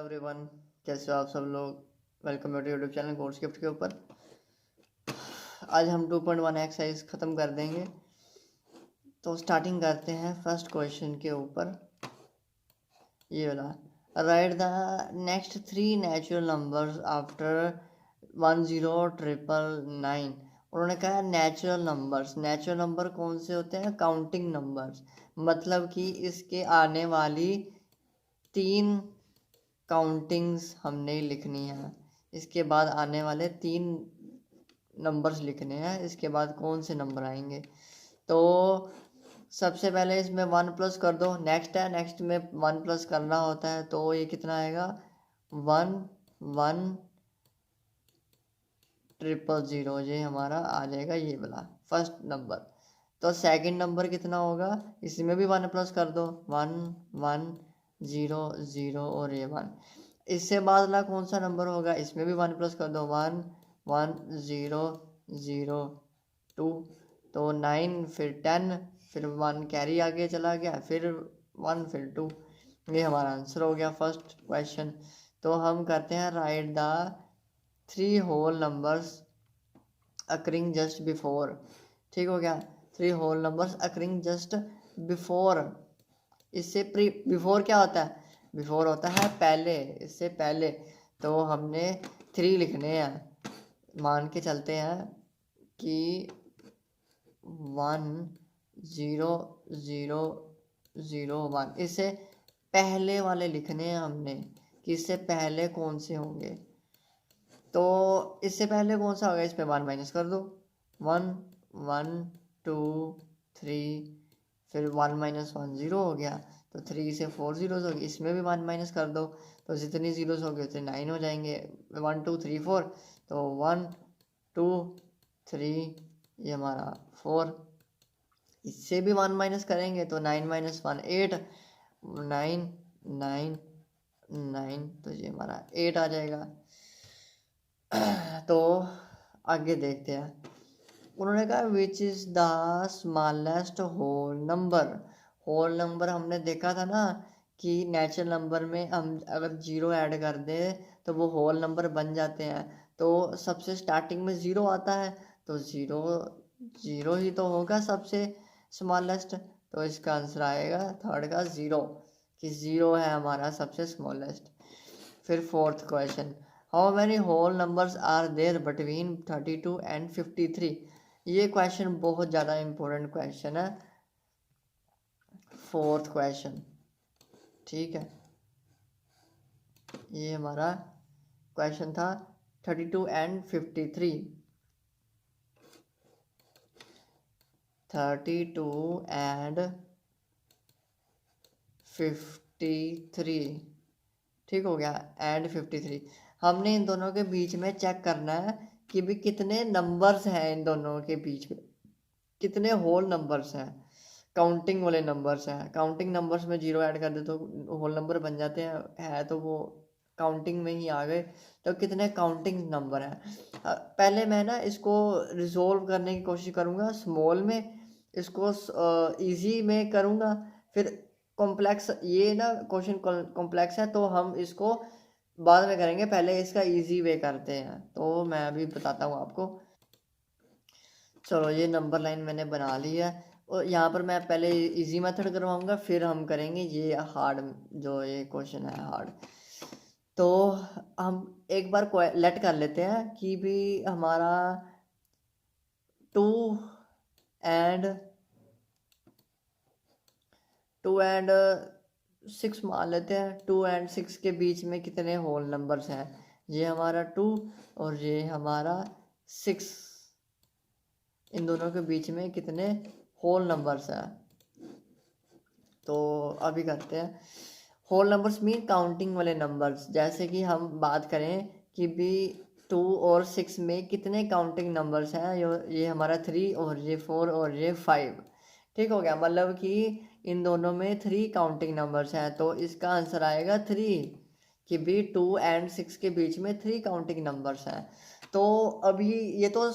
Everyone, कैसे हो आप सब लोग। Welcome to YouTube channel course gift के ऊपर। आज हम 2.1 एक्सरसाइज ख़त्म कर देंगे, तो स्टार्टिंग करते हैं फर्स्ट क्वेश्चन के ऊपर। ये वाला, right the next 3 natural numbers after 10,999। उन्होंने कहा नेचुरल नंबर कौन से होते हैं? काउंटिंग नंबर्स, मतलब कि इसके आने वाली 3 काउंटिंग्स हमने लिखनी है। इसके बाद आने वाले 3 नंबर्स लिखने हैं, इसके बाद कौन से नंबर आएंगे। तो सबसे पहले इसमें 1 प्लस कर दो। नेक्स्ट में 1 प्लस करना होता है, तो ये कितना आएगा? 1,1,0,0, ये हमारा आ जाएगा ये वाला फर्स्ट नंबर। तो सेकंड नंबर कितना होगा? इसमें भी 1 प्लस कर दो, 1,1,0,0 और ये 1। इससे बाद वाला कौन सा नंबर होगा? इसमें भी 1 प्लस कर दो, 1,1,0,0,2। तो 9, फिर 10, फिर 1 कैरी आगे चला गया, फिर 1, फिर 2। ये हमारा आंसर हो गया फर्स्ट क्वेश्चन। तो हम करते हैं write the 3 whole numbers occurring just before. ठीक हो गया, 3 whole numbers occurring just before. इससे बिफोर क्या होता है? बिफोर होता है पहले, इससे पहले। तो हमने 3 लिखने हैं। मान के चलते हैं कि 1,0,0,1। इससे पहले वाले लिखने हैं हमने कि इससे पहले कौन से होंगे। तो इससे पहले कौन सा होगा? इस पे 1 माइनस कर दो, 1 1 2 3, फिर 1 माइनस 1 0 हो गया। तो 3 से 4 जीरोस हो गए, इसमें भी 1 माइनस कर दो, तो जितनी जीरोस हो गए उतने 9 हो जाएंगे। 1 2 3 4, तो 1 2 3, ये हमारा 4। इससे भी 1 माइनस करेंगे तो 9 माइनस 1 8, 9 9 9, तो ये हमारा 8 आ जाएगा। तो आगे देखते हैं। उन्होंने कहा which is the smallest whole number हमने देखा था ना कि नेचुरल नंबर में हम अगर 0 ऐड कर दें तो वो होल नंबर बन जाते हैं। तो सबसे स्टार्टिंग में 0 आता है, तो 0 ही तो होगा सबसे स्मॉलेस्ट। तो इसका आंसर आएगा थर्ड का 0, कि 0 है हमारा सबसे स्मॉलेस्ट। फिर fourth question, how many whole numbers are there between 32 and 53। ये क्वेश्चन बहुत ज़्यादा इम्पोर्टेंट क्वेश्चन है, फोर्थ क्वेश्चन। ठीक है, ये हमारा क्वेश्चन था 32 एंड 53। 32 एंड 53, ठीक हो गया, एंड 53। हमने इन दोनों के बीच में चेक करना है कि भी कितने नंबर्स हैं, इन दोनों के बीच में कितने होल नंबर्स हैं, काउंटिंग वाले नंबर्स हैं। काउंटिंग नंबर्स में 0 ऐड कर दे तो होल नंबर बन जाते हैं, है तो वो काउंटिंग में ही आ गए। तो कितने काउंटिंग नंबर हैं? पहले मैं ना इसको रिजोल्व करने की कोशिश करूँगा स्मॉल में, इसको इजी में करूँगा, फिर कॉम्प्लेक्स। ये ना क्वेश्चन कॉम्प्लेक्स है तो हम इसको बाद में करेंगे, पहले इसका इजी वे करते हैं। तो मैं अभी बताता हूँ आपको। चलो, ये नंबर लाइन मैंने बना ली है, और यहाँ पर मैं पहले इजी मेथड करवाऊंगा, फिर हम करेंगे ये हार्ड, जो ये क्वेश्चन है हार्ड। तो हम एक बार लेट कर लेते हैं कि भी हमारा 2 एंड 6 मान लेते हैं। 2 एंड 6 के बीच में कितने होल नंबर्स हैं? ये हमारा 2 और ये हमारा 6, इन दोनों के बीच में कितने होल नंबर्स हैं? तो अभी करते हैं। होल नंबर्स मीन काउंटिंग वाले नंबर्स। जैसे कि हम बात करें कि भी 2 और 6 में कितने काउंटिंग नंबर्स हैं? ये हमारा 3 और ये 4 और ये 5। ठीक हो गया, मतलब कि इन दोनों में 3 काउंटिंग नंबर्स हैं, तो इसका आंसर आएगा 3, कि भी 2 एंड 6 के बीच में 3 काउंटिंग नंबर्स हैं। तो अभी ये तो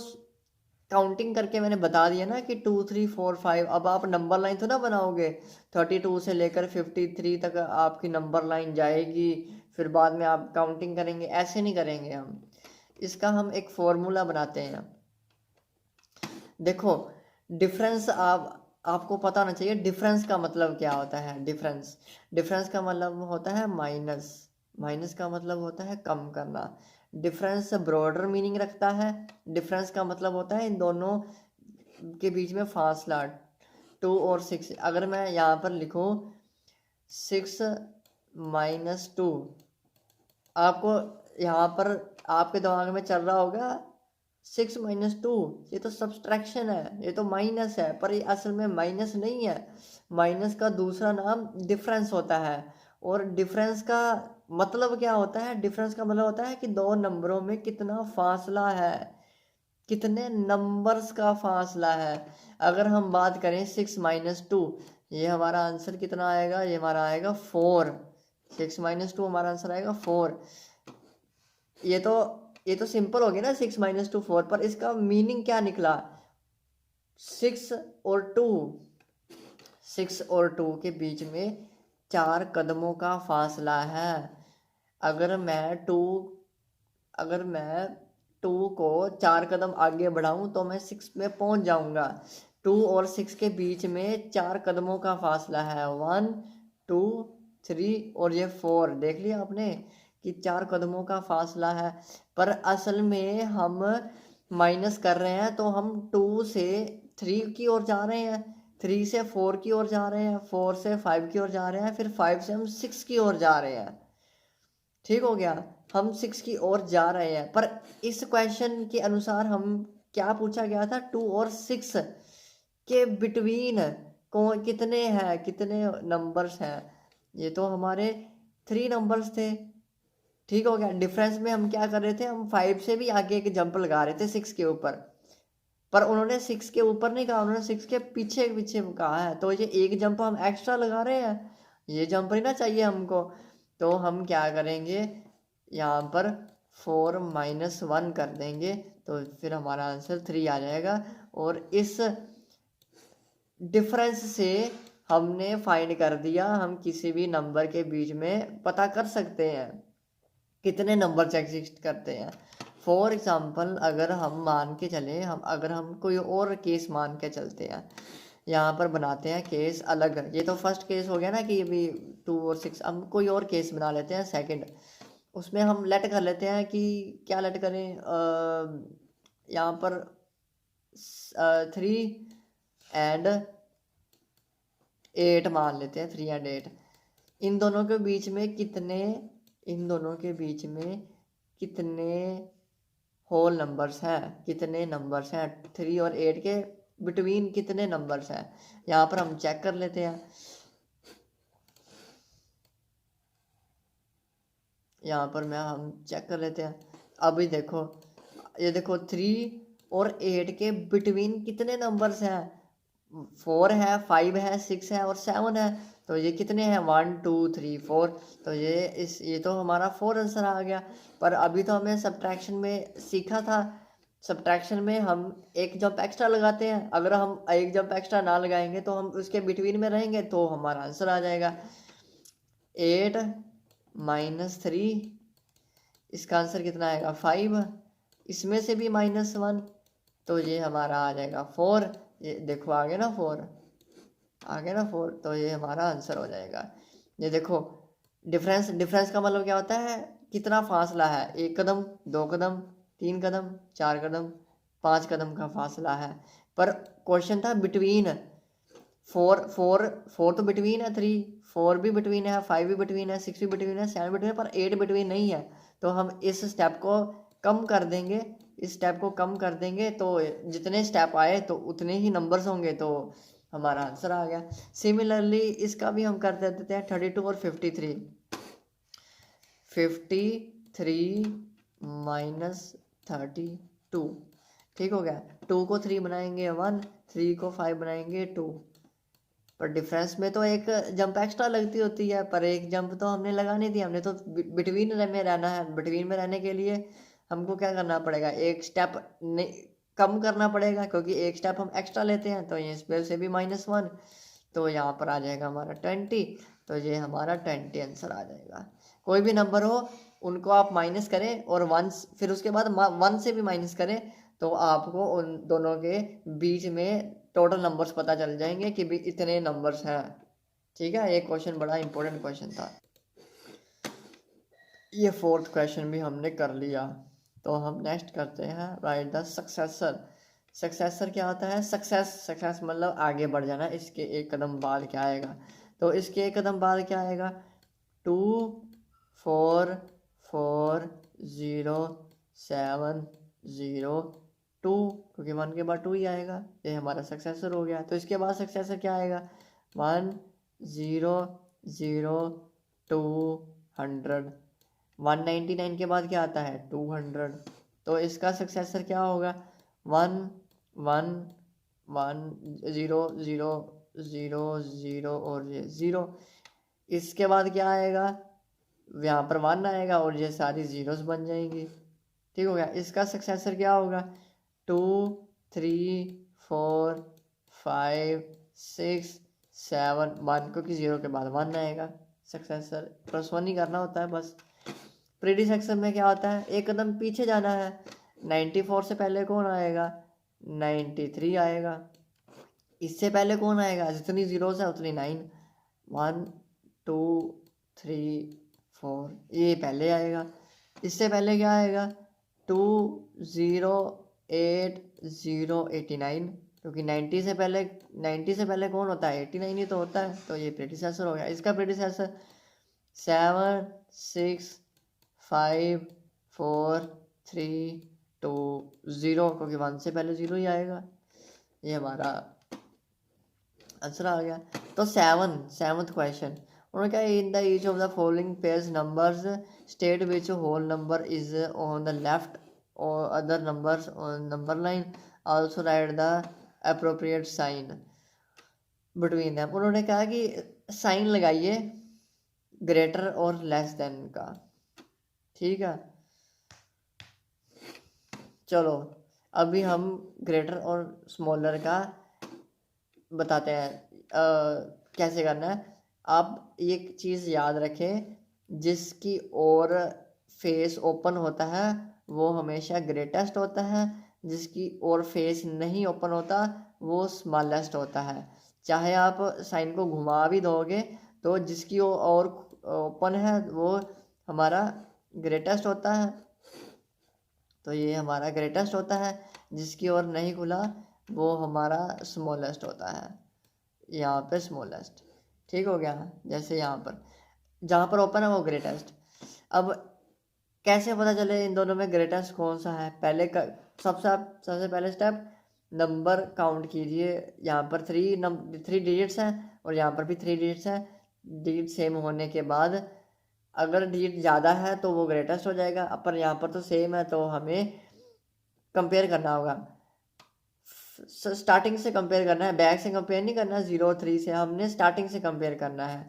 काउंटिंग करके मैंने बता दिया ना कि 2 3 4 5। अब आप नंबर लाइन तो ना बनाओगे, 32 से लेकर 53 तक आपकी नंबर लाइन जाएगी, फिर बाद में आप काउंटिंग करेंगे, ऐसे नहीं करेंगे हम। इसका हम एक फॉर्मूला बनाते हैं। देखो डिफरेंस, आपको पता होना चाहिए डिफरेंस का मतलब क्या होता है। डिफरेंस का मतलब होता है माइनस, माइनस का मतलब होता है कम करना। डिफरेंस ब्रॉडर मीनिंग रखता है। डिफरेंस का मतलब होता है इन दोनों के बीच में फासला। 2 और 6, अगर मैं यहाँ पर लिखूँ 6 - 2, आपको यहाँ पर आपके दिमाग में चल रहा होगा 6 - 2, ये तो सब्सट्रैक्शन है, ये तो माइनस है, पर ये असल में माइनस नहीं है। माइनस का दूसरा नाम डिफरेंस होता है। और डिफरेंस का मतलब क्या होता है? डिफरेंस का मतलब होता है कि दो नंबरों में कितना फासला है, कितने नंबर्स का फासला है। अगर हम बात करें 6 - 2, ये हमारा आंसर कितना आएगा? ये हमारा आएगा 4। 6 - 2 हमारा आंसर आएगा 4। ये तो सिंपल हो गया ना, 6 - 2 4, पर इसका मीनिंग क्या निकला? 6 और 2, 6 और 2 के बीच में 4 कदमों का फासला है। अगर मैं 2 को 4 कदम आगे बढ़ाऊं तो मैं 6 में पहुंच जाऊंगा। 2 और 6 के बीच में 4 कदमों का फासला है, 1 2 3 और ये 4। देख लिया आपने कि 4 कदमों का फासला है। पर असल में हम माइनस कर रहे हैं, तो हम 2 से 3 की ओर जा रहे हैं, 3 से 4 की ओर जा रहे हैं, 4 से 5 की ओर जा रहे हैं, फिर 5 से हम 6 की ओर जा रहे हैं। ठीक हो गया, हम 6 की ओर जा रहे हैं। पर इस क्वेश्चन के अनुसार हम क्या पूछा गया था? 2 और 6 के बिटवीन कौन कितने हैं, कितने नंबर्स हैं? ये तो हमारे 3 नंबर्स थे। ठीक हो गया। डिफरेंस में हम क्या कर रहे थे? हम 5 से भी आगे एक जंप लगा रहे थे 6 के ऊपर। पर उन्होंने 6 के ऊपर नहीं कहा, उन्होंने 6 के पीछे पीछे कहा है, तो ये एक जंप हम एक्स्ट्रा लगा रहे हैं, ये जंप नहीं ना चाहिए हमको। तो हम क्या करेंगे, यहाँ पर 4 - 1 कर देंगे, तो फिर हमारा आंसर 3 आ जाएगा। और इस डिफरेंस से हमने फाइंड कर दिया, हम किसी भी नंबर के बीच में पता कर सकते हैं कितने नंबर्स एग्जिस्ट करते हैं। फॉर एग्जाम्पल अगर हम मान के चले, अगर हम कोई और केस मान के चलते हैं, यहाँ पर बनाते हैं केस अलग। ये तो फर्स्ट केस हो गया ना कि अभी 2 और 6। हम कोई और केस बना लेते हैं सेकंड, उसमें हम लेट कर लेते हैं कि क्या लेट करें, यहाँ पर 3 एंड 8 मान लेते हैं। 3 एंड 8, इन दोनों के बीच में कितने होल नंबर्स हैं, कितने नंबर्स हैं? 3 और 8 के बिटवीन कितने नंबर्स हैं? यहाँ पर हम चेक कर लेते हैं। यहाँ पर हम चेक कर लेते हैं। अभी देखो, ये देखो 3 और 8 के बिटवीन कितने नंबर्स हैं? 4 है, 5 है, 6 है और 7 है। तो ये कितने हैं? 1 2 3 4। तो ये तो हमारा 4 आंसर आ गया। पर अभी तो हमने सब्ट्रैक्शन में सीखा था, सब्ट्रैक्शन में हम एक जंप एक्स्ट्रा लगाते हैं। अगर हम एक जंप एक्स्ट्रा ना लगाएंगे तो हम उसके बिटवीन में रहेंगे, तो हमारा आंसर आ जाएगा 8 - 3। इसका आंसर कितना आएगा? 5। इसमें से भी -1, तो ये हमारा आ जाएगा 4। ये देखो आ गया ना 4, आ गया ना 4, तो ये हमारा आंसर हो जाएगा। ये देखो डिफरेंस का मतलब क्या होता है? कितना फासला है, 1 कदम, 2 कदम, 3 कदम, 4 कदम, 5 कदम का फासला है। पर क्वेश्चन था बिटवीन। 4 तो बिटवीन है, 3 4 भी बिटवीन है, 5 भी बिटवीन है, 6 भी बिटवीन है, 7 बिटवीन है, पर 8 बिटवीन नहीं है। तो हम इस स्टेप को कम कर देंगे, इस स्टेप को कम कर देंगे, तो जितने स्टेप आए तो उतने ही नंबर्स होंगे, तो हमारा आंसर आ गया। सिमिलरली इसका भी हम कर देते हैं 32 और 53। 53 - 32, ठीक हो गया। 2 को 3 बनाएंगे 1, 3 को 5 बनाएंगे 2। पर डिफरेंस में तो एक जंप एक्स्ट्रा लगती होती है, पर एक जंप तो हमने लगा नहीं थी, हमने तो बिटवीन में रहना है। बिटवीन में रहने के लिए हमको क्या करना पड़ेगा? एक स्टेप कम करना पड़ेगा क्योंकि एक स्टेप हम एक्स्ट्रा लेते हैं, तो ये इसमें से भी -1, तो यहाँ पर आ जाएगा हमारा 20, तो ये हमारा 20 आंसर आ जाएगा। कोई भी नंबर हो उनको आप माइनस करें और 1 फिर उसके बाद 1 से भी माइनस करें, तो आपको उन दोनों के बीच में टोटल नंबर्स पता चल जाएंगे कि भी इतने नंबर्स हैं। ठीक है, ये क्वेश्चन बड़ा इंपॉर्टेंट क्वेश्चन था। ये 4th क्वेश्चन भी हमने कर लिया, तो हम नेक्स्ट करते हैं राइट द सक्सेसर। सक्सेसर क्या होता है? सक्सेस मतलब आगे बढ़ जाना। इसके एक कदम बाद क्या आएगा? तो इसके एक कदम बाद क्या आएगा? 2 4 4 0 7 0 2, क्योंकि 1 के बाद 2 ही आएगा, ये हमारा सक्सेसर हो गया। तो इसके बाद सक्सेसर क्या आएगा? 1 0 0 2 100। 199 के बाद क्या आता है? 200। तो इसका सक्सेसर क्या होगा? 1 1 1 0 0 0 0 और ये 0। इसके बाद क्या आएगा? यहाँ पर 1 आएगा और ये सारी जीरोस बन जाएंगी। ठीक हो गया। इसका सक्सेसर क्या होगा? 2 3 4 5 6 7 1, क्योंकि 0 के बाद 1 आएगा। सक्सेसर +1 ही करना होता है बस। प्रीडिसेक्शन में क्या होता है? एक कदम पीछे जाना है। 94 से पहले कौन आएगा? 93 आएगा। इससे पहले कौन आएगा? जितनी जीरोस है उतनी 9। 1 2 3 4, ये पहले आएगा। इससे पहले क्या आएगा? 2 0 8 0 89, क्योंकि 90 से पहले कौन होता है? 89 ही तो होता है। तो ये प्रीडिसेसर हो गया। इसका प्रीडिसेसर 7 6 5 4 3 2 0, क्योंकि 1 से पहले 0 ही आएगा। ये हमारा आंसर आ गया। तो 7th क्वेश्चन उन्होंने कहा in the each of the following pairs numbers state which whole number is on the left और other numbers on number line, also write the appropriate sign between them. उन्होंने कहा कि sign लगाइए greater और less than का। ठीक है, चलो अभी हम ग्रेटर और स्मॉलर का बताते हैं कैसे करना है। आप एक चीज़ याद रखें, जिसकी और फेस ओपन होता है वो हमेशा ग्रेटेस्ट होता है, जिसकी और फेस नहीं ओपन होता वो स्मॉलेस्ट होता है। चाहे आप साइन को घुमा भी दोगे तो जिसकी और ओपन है वो हमारा ग्रेटेस्ट होता है, तो ये हमारा ग्रेटेस्ट होता है। जिसकी ओर नहीं खुला वो हमारा स्मॉलेस्ट होता है, यहाँ पे स्मॉलेस्ट। ठीक हो गया। जैसे यहाँ पर जहाँ पर ओपन है वो ग्रेटेस्ट। अब कैसे पता चले इन दोनों में ग्रेटेस्ट कौन सा है? पहले का सबसे पहले स्टेप नंबर काउंट कीजिए। यहाँ पर 3 डिजिट्स हैं और यहाँ पर भी 3 डिजिट्स हैं। डिजिट सेम होने के बाद अगर डिजिट ज़्यादा है तो वो ग्रेटेस्ट हो जाएगा, पर यहाँ पर तो सेम है तो हमें कंपेयर करना होगा। स्टार्टिंग से कंपेयर करना है, बैक से कंपेयर नहीं करना। 0 3 से हमने स्टार्टिंग से कंपेयर करना है।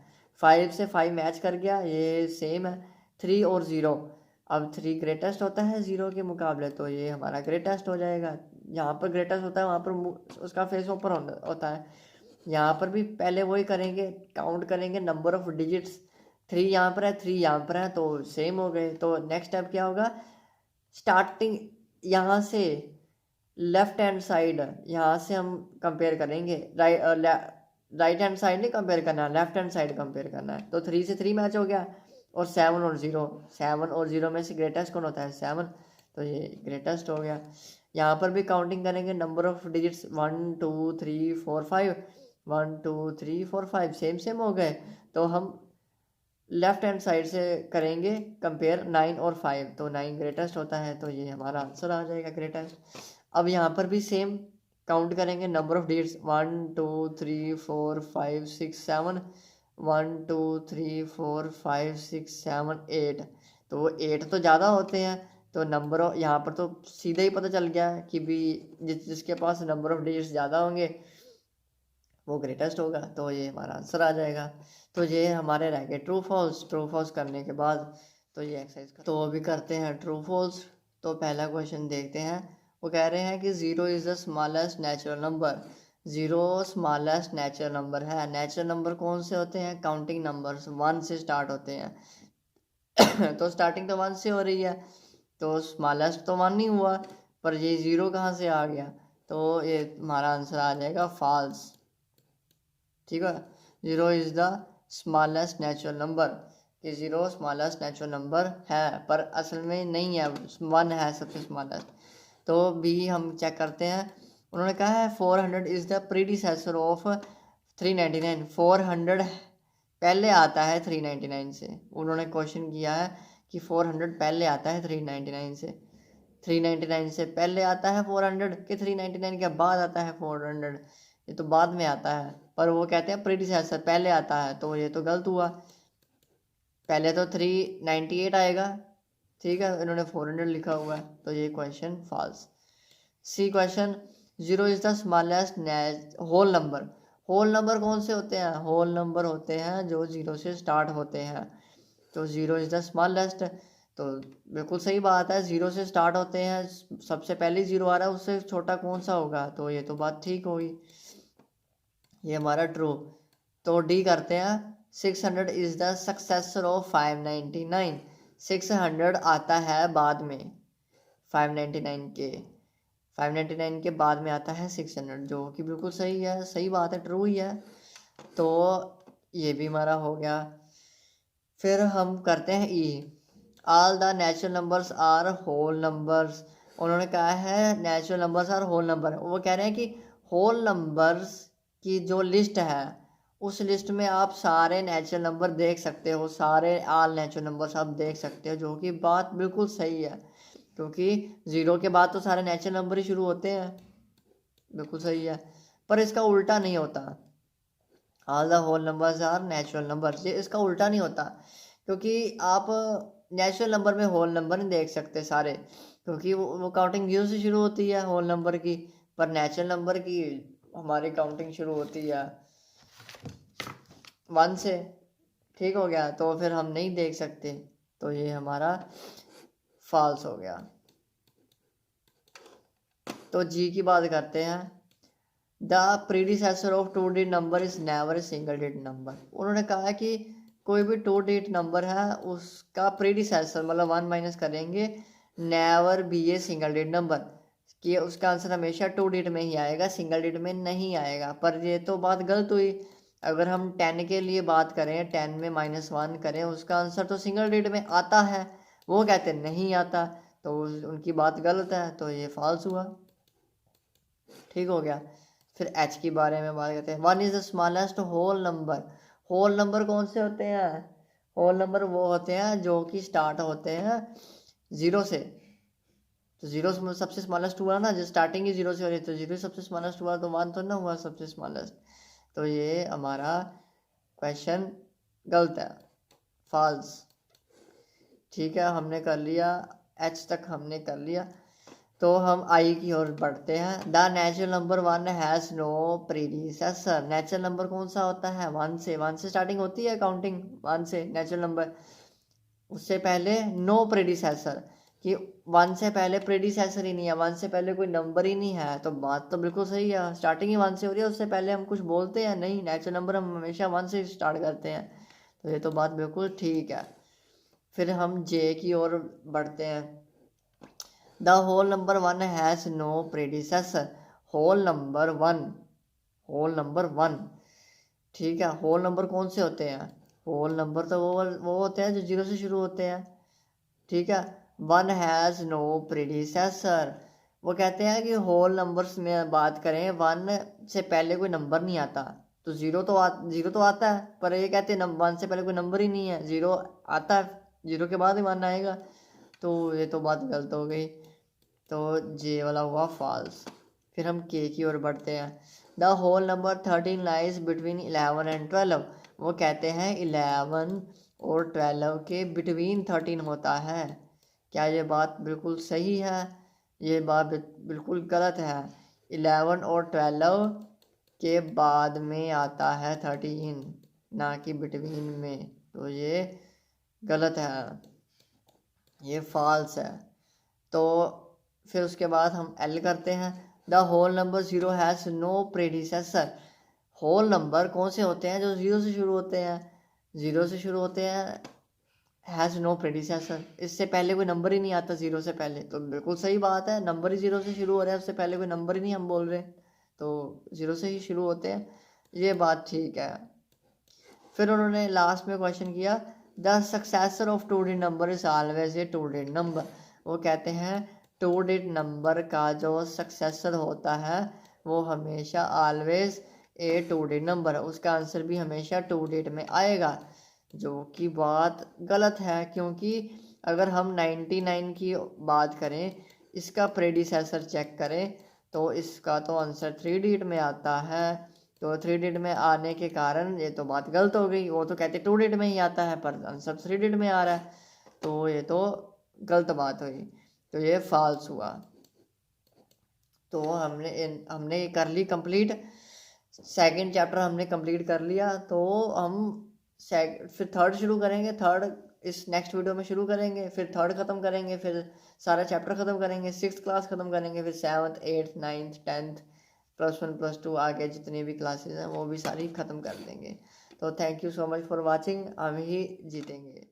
5 से 5 मैच कर गया, ये सेम है। 3 और 0, अब 3 ग्रेटेस्ट होता है 0 के मुकाबले, तो ये हमारा ग्रेटेस्ट हो जाएगा। यहाँ पर ग्रेटेस्ट होता है वहाँ पर उसका फेस ऊपर होता है। यहाँ पर भी पहले वही करेंगे, काउंट करेंगे नंबर ऑफ डिजिट्स। 3 यहाँ पर है 3 यहाँ पर है तो सेम हो गए। तो नेक्स्ट स्टेप क्या होगा? स्टार्टिंग यहाँ से लेफ्ट हैंड साइड, यहाँ से हम कंपेयर करेंगे। राइट हैंड साइड नहीं कंपेयर करना, लेफ्ट हैंड साइड कंपेयर करना है। तो 3 से 3 मैच हो गया और 7 और 0 में से ग्रेटेस्ट कौन होता है? 7, तो ये ग्रेटेस्ट हो गया। यहाँ पर भी काउंटिंग करेंगे नंबर ऑफ डिजिट्स 1 2 3 4 5, 1 2 3 4 5 सेम हो गए। तो हम लेफ्ट हैंड साइड से करेंगे कंपेयर 9 और 5, तो 9 ग्रेटेस्ट होता है, तो ये हमारा आंसर आ जाएगा ग्रेटेस्ट। अब यहाँ पर भी सेम काउंट करेंगे नंबर ऑफ डिजिट्स 1 2 3 4 5 6 7, 1 2 3 4 5 6 7 8, तो 8 तो ज़्यादा होते हैं। तो नंबर ऑफ यहाँ पर तो सीधे ही पता चल गया कि भी जिसके पास नंबर ऑफ डिजिट्स ज़्यादा होंगे वो ग्रेटेस्ट होगा, तो ये हमारा आंसर आ जाएगा। तो ये हमारे रह गए ट्रू फॉल्स करने के बाद तो ये एक्सरसाइज तो अभी करते हैं ट्रू फॉल्स। तो पहला क्वेश्चन देखते हैं वो कह रहे हैं कि zero is the smallest natural number. Zero smallest natural number है। नेचुरल नंबर कौन से होते हैं? काउंटिंग नंबर्स, वन से स्टार्ट होते हैं। तो स्टार्टिंग तो वन से हो रही है, तो स्मॉलेस्ट तो वन ही हुआ, पर ये ज़ीरो कहाँ से आ गया? तो ये हमारा आंसर आ जाएगा फॉल्स। ठीक है, zero is the smallest natural number, कि ज़ीरो स्मॉलेस्ट नेचुरल नंबर है, पर असल में नहीं है, वन है सबसे स्मॉलेस्ट। तो बी हम चेक करते हैं। उन्होंने कहा है 400 इज़ द प्रीडिसेसर ऑफ 399। 400 पहले आता है 399 से। उन्होंने क्वेश्चन किया है कि 400 पहले आता है 399 से। 399 से पहले आता है 400 कि 399 के बाद आता है 400? ये तो बाद में आता है, पर वो कहते हैं प्रीडिसेसर पहले आता है, तो ये तो गलत हुआ। पहले तो 398 आएगा, ठीक है, इन्होंने 400 लिखा हुआ है, तो ये question falls. C question, zero is the smallest whole number. Whole number कौन से होते हैं? होल नंबर होते हैं जो जीरो से स्टार्ट होते हैं, तो जीरो इज द स्मॉलेस्ट। तो बिल्कुल सही बात है, जीरो से स्टार्ट होते हैं, सबसे पहले जीरो आ रहा है, उससे छोटा कौन सा होगा? तो ये तो बात ठीक होगी, ये हमारा ट्रू। तो डी करते हैं। 600 इज द सक्सेसर ऑफ 599। 600 आता है बाद में 599 के, 599 के बाद में आता है 600, जो कि बिल्कुल सही है, सही बात है, ट्रू ही है। तो ये भी हमारा हो गया। फिर हम करते हैं E, all the natural numbers are whole numbers. उन्होंने कहा है natural numbers are whole number. वो कह रहे हैं कि होल नंबर्स की जो लिस्ट है, उस लिस्ट में आप सारे नेचुरल नंबर देख सकते हो, सारे ऑल नेचुरल नंबर्स आप देख सकते हो, जो कि बात बिल्कुल सही है, क्योंकि ज़ीरो के बाद तो सारे नेचुरल नंबर ही शुरू होते हैं, बिल्कुल सही है। पर इसका उल्टा नहीं होता, all the whole numbers are natural numbers, ये इसका उल्टा नहीं होता, क्योंकि आप नेचुरल नंबर में होल नंबर नहीं देख सकते सारे, क्योंकि वो काउंटिंग जीरो से शुरू होती है होल नंबर की, पर नेचुरल नंबर की हमारी काउंटिंग शुरू होती है वन से। ठीक हो गया, तो फिर हम नहीं देख सकते, तो ये हमारा फॉल्स हो गया। तो जी की बात करते हैं। The predecessor of two digit number is never a single digit number. उन्होंने कहा कि कोई भी टू डिजिट नंबर है, उसका प्रीडिसेसर मतलब वन माइनस करेंगे, never be a single digit number, कि उसका आंसर हमेशा टू डिजिट में ही आएगा, सिंगल डिजिट में नहीं आएगा। पर ये तो बात गलत हुई। अगर हम 10 के लिए बात करें, 10 में -1 करें, उसका आंसर तो सिंगल डिजिट में आता है, वो कहते नहीं आता, तो उनकी बात गलत है, तो ये फॉल्स हुआ। ठीक हो गया। फिर एच के बारे में बात करते हैं। One is the smallest whole number. Whole number कौन से होते हैं? होल नंबर वो होते हैं जो कि स्टार्ट होते हैं जीरो से। तो जीरो सबसे स्मॉलेस्ट हुआ ना, जो स्टार्टिंग ही जीरो से हो रही है, तो जीरो सबसे स्मॉलेस्ट हुआ, तो वन तो ना हुआ सबसे स्मॉलेस्ट, तो ये हमारा क्वेश्चन गलत है, फॉल्स। ठीक है, हमने कर लिया, एच तक हमने कर लिया। तो हम आई की ओर बढ़ते हैं। The natural number one has no predecessor. Natural number कौन सा होता है? वन से, वन से स्टार्टिंग होती है काउंटिंग, वन से नेचुरल नंबर, उससे पहले नो प्रीडिसेसर, कि वन से पहले प्रीडिसेसर ही नहीं है, वन से पहले कोई नंबर ही नहीं है, तो बात तो बिल्कुल सही है, स्टार्टिंग ही वन से हो रही है, उससे पहले हम कुछ बोलते हैं नहीं, नेचुरल नंबर हम हमेशा वन से स्टार्ट करते हैं, तो ये तो बात बिल्कुल ठीक है। फिर हम जे की ओर बढ़ते हैं। The whole number one has no predecessor. Whole number one, whole number one, ठीक है, होल नंबर कौन से होते हैं? होल नंबर तो वो होते हैं जो जीरो से शुरू होते हैं, ठीक है। वन हैज़ नो प्रेडिसेसर, वो कहते हैं कि होल नंबर्स में बात करें, वन से पहले कोई नंबर नहीं आता, तो जीरो तो आता है, पर ये कहते हैं वन से पहले कोई नंबर ही नहीं है, जीरो आता है, जीरो के बाद ही वन आएगा, तो ये तो बात गलत हो गई, तो जे वाला हुआ फॉल्स। फिर हम के की ओर बढ़ते हैं। The whole number 13 lies between 11 and 12। वो कहते हैं 11 और 12 के बिटवीन 13 होता है। क्या ये बात बिल्कुल सही है? ये बात बिल्कुल गलत है। 11 और 12 के बाद में आता है 13, ना कि बिटवीन में, तो ये गलत है, ये फॉल्स है। तो फिर उसके बाद हम एल करते हैं। The whole number zero has no predecessor. Whole number कौन से होते हैं जो ज़ीरो से शुरू होते हैं, ज़ीरो से शुरू होते हैं, हैज़ नो प्रेडिसेसर, इससे पहले कोई नंबर ही नहीं आता ज़ीरो से पहले। तो बिल्कुल सही बात है, नंबर ही ज़ीरो से शुरू हो रहा है, उससे पहले कोई नंबर ही नहीं हम बोल रहे, तो ज़ीरो से ही शुरू होते हैं, ये बात ठीक है। फिर उन्होंने लास्ट में क्वेश्चन किया, the successor of two digit number is always a two digit number. वो कहते हैं टू डिजिट नंबर का जो सक्सेसर होता है वो हमेशा always a two digit number है, उसका आंसर भी हमेशा टू डिजिट में आएगा, जो कि बात गलत है। क्योंकि अगर हम 99 की बात करें, इसका प्रेडिसेसर चेक करें, तो इसका तो आंसर थ्री डिजिट में आता है। तो थ्री डिजिट में आने के कारण ये तो बात गलत हो गई, वो तो कहते टू डिजिट में ही आता है पर आंसर थ्री डिजिट में आ रहा है, तो ये तो गलत बात हुई, तो ये फॉल्स हुआ। तो हमने कर ली कंप्लीट, सेकंड चैप्टर हमने कंप्लीट कर लिया। तो हम फिर थर्ड शुरू करेंगे, थर्ड इस नेक्स्ट वीडियो में शुरू करेंगे, फिर थर्ड ख़त्म करेंगे, फिर सारा चैप्टर ख़त्म करेंगे, सिक्स क्लास ख़त्म करेंगे, फिर सेवन्थ एट्थ नाइन्थ टेंथ +1 +2 आगे जितनी भी क्लासेस हैं वो भी सारी ख़त्म कर देंगे। तो thank you so much for watching, हम ही जीतेंगे।